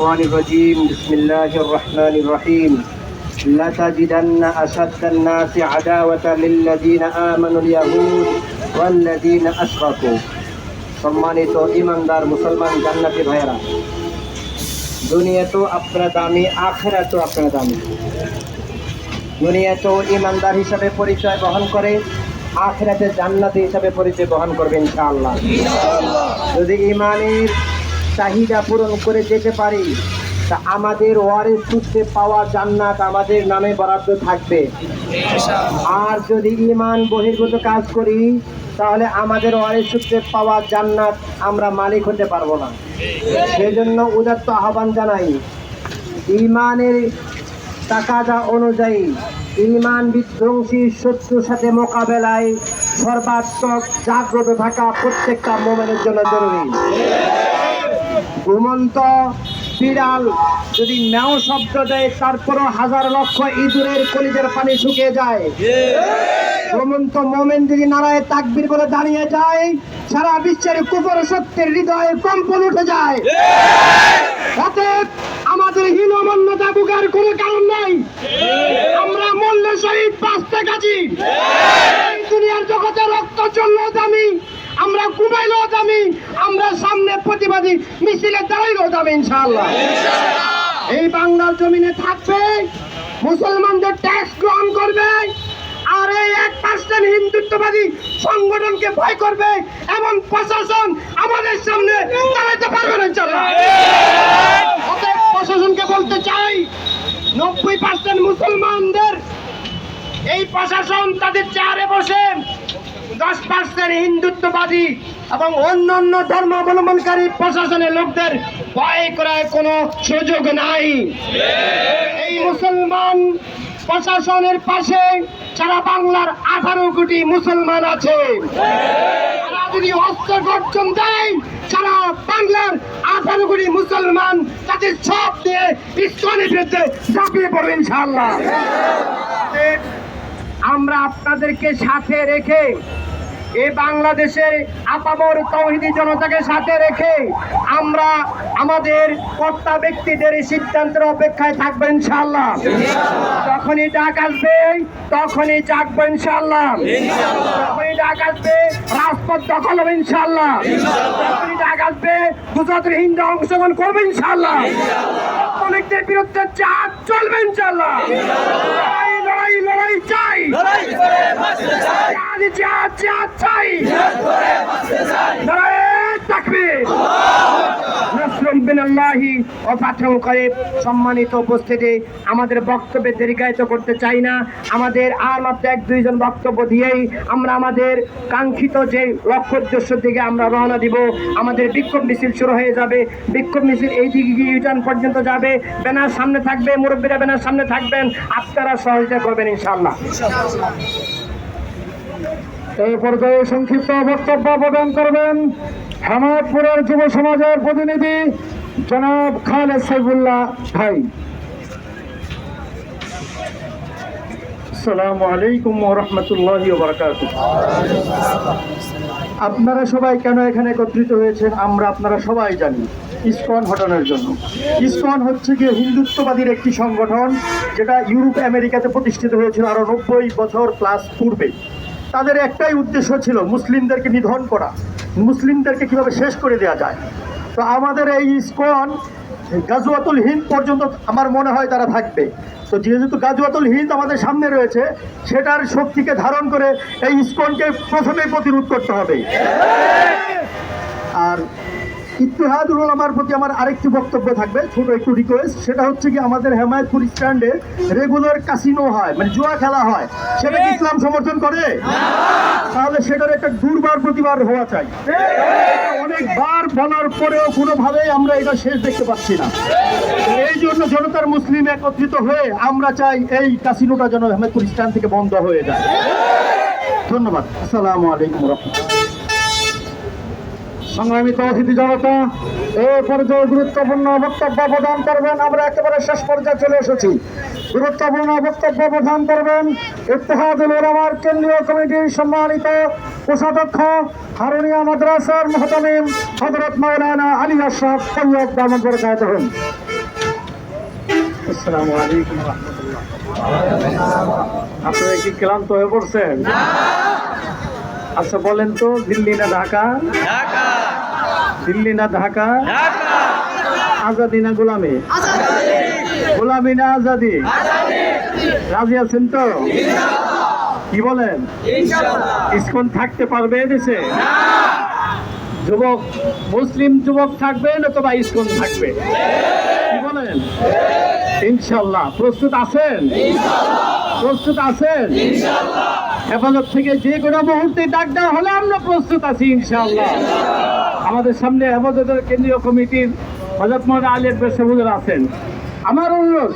الشيطان الرجيم بسم الله الرحمن الرحيم لتجدن أشد الناس عداوة للذين آمنوا اليهود والذين أشركوا সম্মানিত ঈমানদার মুসলমান জান্নাতি ভাইরা, দুনিয়াতেও আপনারা দামি, আখিরাতেও আপনারা দামি। দুনিয়াতেও ঈমানদার হিসাবে পরিচয় বহন করে, আখিরাতে জান্নাতি হিসাবে পরিচয় বহন করবে ইনশাআল্লাহ। যদি ঈমানের চাহিদা পূরণ করে যেতে পারি তা আমাদের ওয়ারিস সূত্রে পাওয়া জান্নাত আমাদের নামে বরাদ্দ থাকবে। আর যদি ঈমান বহির্ভূত কাজ করি তাহলে আমাদের ওয়ারিস সূত্রে পাওয়া জান্নাত আমরা মালিক হতে পারবো না। সেজন্য উদাত্ত আহ্বান জানাই, ঈমানের তাকাদা অনুযায়ী ঈমান বিধ্বংসী শত্রুর সাথে মোকাবেলায় সর্বাত্মক জাগ্রত থাকা প্রত্যেকটা মুমিনের জন্য জরুরি। ঘুমন্ত বিড়াল যদি ম্যাও শব্দ দেয় তারপরও হাজার লক্ষ ইঁদুরের কলিজার পানি শুকিয়ে যায়। ঘুমন্ত মোমেন যদি নারায়ে তাকবীর বলে দাঁড়িয়ে যায়, সারা বিশ্বের কুফর সত্যের হৃদয়ে কম্পন উঠে যায়। অতএব আমাদের হীনমন্যতা বুকার কোনো কারণ নাই। আমরা মূল্যে শহীদ বাঁচতে কাজী। দুনিয়ার জগতে রক্ত চললেও দামি, আমরা ঘুমাইলেও দামি, আমরা সামনে প্রতিবাদী মিছিলে দাঁড়াইলেও দামি ইনশাআল্লাহ। এই বাংলার জমিনে থাকবে, মুসলমানদের ট্যাক্স গ্রহণ করবে, আর এই 1% হিন্দুত্ববাদী সংগঠনকে ভয় করবে এমন প্রশাসন আমাদের সামনে দাঁড়াতে পারবে না ইনশাআল্লাহ। অতএব প্রশাসনকে বলতে চাই, 90% মুসলমানদের এই প্রশাসন তাদের চেয়ারে বসে 10% হিন্দুত্ববাদী এবং অন্যান্য ধর্মাবলম্বনকারী প্রশাসনের লোকদের ভয় করার কোনো সুযোগ নাই। এই মুসলমান প্রশাসনের পাশে সারা বাংলার 18 কোটি মুসলমান আছে। তারা যদি অস্ত্র গর্জন দেয়, সারা বাংলার 18 কোটি মুসলমান তাদের সব দিয়ে ইসলামের বিরুদ্ধে ঝাঁপিয়ে পড়বে ইনশাআল্লাহ। আমরা আপনাদেরকে সাথে রেখে, এই বাংলাদেশের আপামর তাওহীদি জনতাকে সাথে রেখে আমরা আমাদের কর্তা ব্যক্তিদের সিদ্ধান্তের অপেক্ষায় থাকবো ইনশাআল্লাহ। যখনই ডাক আসবে তখনই জাগবো ইনশাআল্লাহ। যখনই ডাক আসবে রাজপথ দখল হবে ইনশাআল্লাহ। যখনই ডাক আসবে গুজরাটের হিন্দু অংশগ্রহণ করবে ইনশাআল্লাহ। অনেকদের বিরুদ্ধে জাগ চলবে ইনশাআল্লাহ। লড়াই লড়াই চাই, চাই সম্মানিত উপস্থিতি, আমাদের বক্তব্যে দীর্ঘায়িত করতে চাই না। আমাদের আর মাত্র 1-2 জন বক্তব্য দিয়েই আমরা আমাদের কাঙ্ক্ষিত যে লক্ষ্য উদ্দেশ্যের দিকে আমরা রওনা দিব। আমাদের বিক্ষোভ মিছিল শুরু হয়ে যাবে। বিক্ষোভ মিছিল এই দিকে গিয়ে ইউটার্ন পর্যন্ত যাবে। ব্যানার সামনে থাকবে, মুরব্বীরা ব্যানার সামনে থাকবেন, আপনারা সহযোগিতা করবেন ইনশাআল্লাহ। এই পর্যায়ে সংক্ষিপ্ত বক্তব্য প্রদান করবেন হেমায়তপুরের যুব সমাজের প্রতিনিধি জনাব খালেদ সাইফুল্লাহ ভাই। আসসালামু আলাইকুম ওয়া রাহমাতুল্লাহি ওয়া বারাকাতুহু। আপনারা সবাই কেন এখানে একত্রিত হয়েছেন আমরা আপনারা সবাই জানি, ইসকন হটানোর জন্য। ইসকন হচ্ছে গিয়ে হিন্দুত্ববাদীর একটি সংগঠন, যেটা ইউরোপ আমেরিকাতে প্রতিষ্ঠিত হয়েছিল আরো 90 বছর প্লাস পূর্বে। তাদের একটাই উদ্দেশ্য ছিল মুসলিমদেরকে নিধন করা, মুসলিমদেরকে কিভাবে শেষ করে দেওয়া যায়। তো আমাদের এই ইসকন গাজওয়াতুল হিন্দ পর্যন্ত আমার মনে হয় তারা থাকবে। তো যেহেতু গাজওয়াতুল হিন্দ আমাদের সামনে রয়েছে, সেটার শক্তিকে ধারণ করে এই ইসকনকে প্রথমে প্রতিরোধ করতে হবে। আর ইত্তেহাদুল উলামার প্রতি আমার আরেকটি বক্তব্য থাকবে, ছোট একটু রিকোয়েস্ট। সেটা হচ্ছে কি, আমাদের হেমায়তপুর স্ট্যান্ডে রেগুলার কাসিনো হয়, মানে জুয়া খেলা হয়, সেটা কি ইসলাম সমর্থন করে? তাহলে সেটার একটা দুর্বার প্রতিবার হওয়া চাই। অনেকবার বলার পরেও কোনোভাবেই আমরা এটা শেষ দেখতে পাচ্ছি না। এই জন্য জনতার মুসলিম একত্রিত হয়ে আমরা চাই এই কাসিনোটা যেন হেমায়তপুর স্ট্যান্ড থেকে বন্ধ হয়ে যায়। ধন্যবাদ। আসসালামু আলাইকুম ওয়া রাহমাতুল্লাহ। সংগ্রামী তাওহীদি জনতা, এই পর্যায়ে গুরুত্বপূর্ণ বক্তব্য প্রদান করবেন। আমরা একেবারে শেষ পর্যায়ে চলে এসেছি। গুরুত্বপূর্ণ বক্তব্য প্রদান করবেন ইত্তেহাদুল উলামার কেন্দ্রীয় কমিটির সম্মানিত কোষাধ্যক্ষ হারুনিয়া মাদ্রাসার মুহতামিম হযরত মাওলানা আলী আশরাফ সৈয়দ দামাত বরকাতুহু। আসসালামু আলাইকুম রাহমাতুল্লাহ। আপনারা কি ক্লান্ত হয়ে পড়ছেন? আচ্ছা বলেন তো, দিল্লি না ঢাকা? দিল্লি না ঢাকা? আজাদি না গোলামি? গোলামি না আজাদি? রাজি আছেন তো? কি বলেন? ইসকন থাকতে পারবে এদেশে? যুবক, মুসলিম যুবক থাকবে নতুবা ইসকন থাকবে? কি বলেন? ইনশাল্লাহ। প্রস্তুত আছেন? প্রস্তুত আছেন? হেফাজত থেকে যে কোনো মুহূর্তে ডাক দেওয়া হলে আমরা প্রস্তুত আছি ইনশাআল্লাহ। আমাদের সামনে হেফাজতের কেন্দ্রীয় কমিটির হযরত মাওলানা আলী আকবর সাহেব হুজুর আছেন। আমার অনুরোধ,